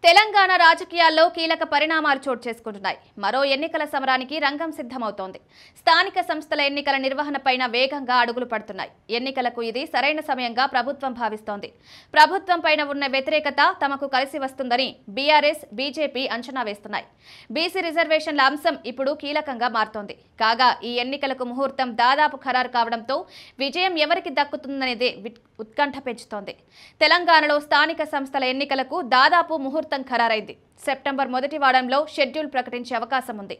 తెలంగాణ రాజకీయాల్లో కీలక పరిణామాలు చోటు చేసుకుంటున్నాయి. మరో ఎన్నికల సమరానికి రంగం సిద్ధమవుతోంది. స్థానిక సంస్థల ఎన్నికల నిర్వహణపైన వేగంగా అడుగులు పడుతున్నాయి. ఎన్నికలకు ఇది సరైన సమయంగా ప్రభుత్వం భావిస్తోంది. ప్రభుత్వం పైన ఉన్న వ్యతిరేకత తమకు కలిసి వస్తుందని బీఆర్ఎస్, బీజేపీ అంచనా వేస్తున్నాయి. బీసీ రిజర్వేషన్ల అంశం ఇప్పుడు కీలకంగా మారుతోంది. కాగా ఈ ఎన్నికలకు ముహూర్తం దాదాపు ఖరారు కావడంతో విజయం ఎవరికి దక్కుతుందనేదే ఉత్కంఠ పెంచుతోంది. తెలంగాణలో స్థానిక సంస్థల ఎన్నికలకు దాదాపు ముహూర్తం ఖరారైంది. సెప్టెంబర్ మొదటి వారంలో షెడ్యూల్ ప్రకటించే అవకాశం ఉంది.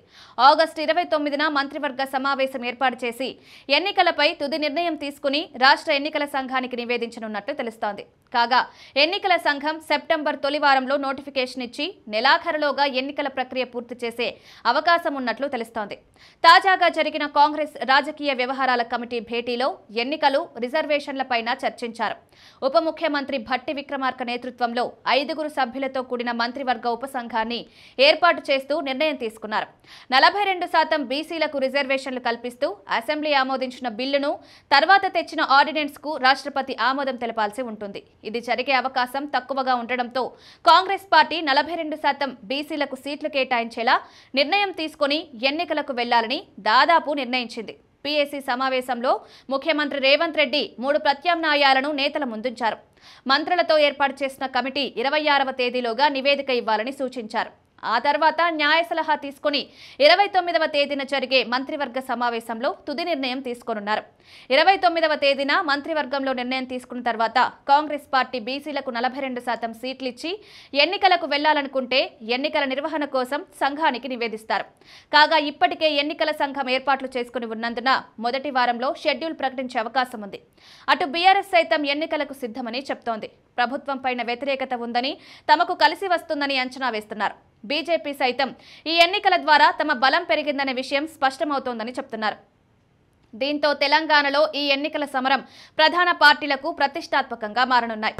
ఆగస్టు 29న మంత్రివర్గ సమావేశం ఏర్పాటు చేసి ఎన్నికలపై తుది నిర్ణయం తీసుకుని రాష్ట్ర ఎన్నికల సంఘానికి నివేదించనున్నట్లు తెలుస్తోంది. కాగా ఎన్నికల సంఘం సెప్టెంబర్ తొలి వారంలో నోటిఫికేషన్ ఇచ్చి నెలాఖరులోగా ఎన్నికల ప్రక్రియ పూర్తి చేసే అవకాశం ఉన్నట్లు తెలుస్తోంది. తాజాగా జరిగిన కాంగ్రెస్ రాజకీయ వ్యవహారాల కమిటీ భేటీలో ఎన్నికలు, రిజర్వేషన్లపైన చర్చించారు. ఉప ముఖ్యమంత్రి భట్టి విక్రమార్క నేతృత్వంలో 5 సభ్యులతో కూడిన మంత్రివర్గ ఉపసంఘాన్ని ఏర్పాటు చేస్తూ నిర్ణయం తీసుకున్నారు. 42% బీసీలకు రిజర్వేషన్లు కల్పిస్తూ అసెంబ్లీ ఆమోదించిన బిల్లును తర్వాత తెచ్చిన ఆర్డినెన్స్ కు రాష్ట్రపతి ఆమోదం తెలపాల్సి ఉంటుంది. ఇది జరిగే అవకాశం తక్కువగా ఉండడంతో కాంగ్రెస్ పార్టీ 42% బీసీలకు సీట్లు కేటాయించేలా నిర్ణయం తీసుకుని ఎన్నికలకు వెళ్లాలని దాదాపు నిర్ణయించింది. పీఏసీ సమావేశంలో ముఖ్యమంత్రి రేవంత్ రెడ్డి 3 ప్రత్యామ్నాయాలను నేతల ముందుంచారు. మంత్రులతో ఏర్పాటు చేసిన కమిటీ 26వ తేదీలోగా నివేదిక ఇవ్వాలని సూచించారు. ఆ తర్వాత న్యాయ సలహా తీసుకుని 29వ తేదీన జరిగే మంత్రివర్గ సమావేశంలో తుది నిర్ణయం తీసుకోనున్నారు. 29వ తేదీన మంత్రివర్గంలో నిర్ణయం తీసుకున్న తర్వాత కాంగ్రెస్ పార్టీ బీసీలకు 42% సీట్లు ఇచ్చి ఎన్నికలకు వెళ్లాలనుకుంటే ఎన్నికల నిర్వహణ కోసం సంఘానికి నివేదిస్తారు. కాగా ఇప్పటికే ఎన్నికల సంఘం ఏర్పాట్లు చేసుకుని ఉన్నందున మొదటి వారంలో షెడ్యూల్ ప్రకటించే అవకాశం ఉంది. అటు బీఆర్ఎస్ సైతం ఎన్నికలకు సిద్ధమని చెప్తోంది. ప్రభుత్వం పైన వ్యతిరేకత ఉందని, తమకు కలిసి వస్తుందని అంచనా వేస్తున్నారు. బీజేపీ సైతం ఈ ఎన్నికల ద్వారా తమ బలం పెరిగిందనే విషయం స్పష్టమవుతోందని చెప్తున్నారు. దీంతో తెలంగాణలో ఈ ఎన్నికల సమరం ప్రధాన పార్టీలకు ప్రతిష్టాత్మకంగా మారనున్నాయి.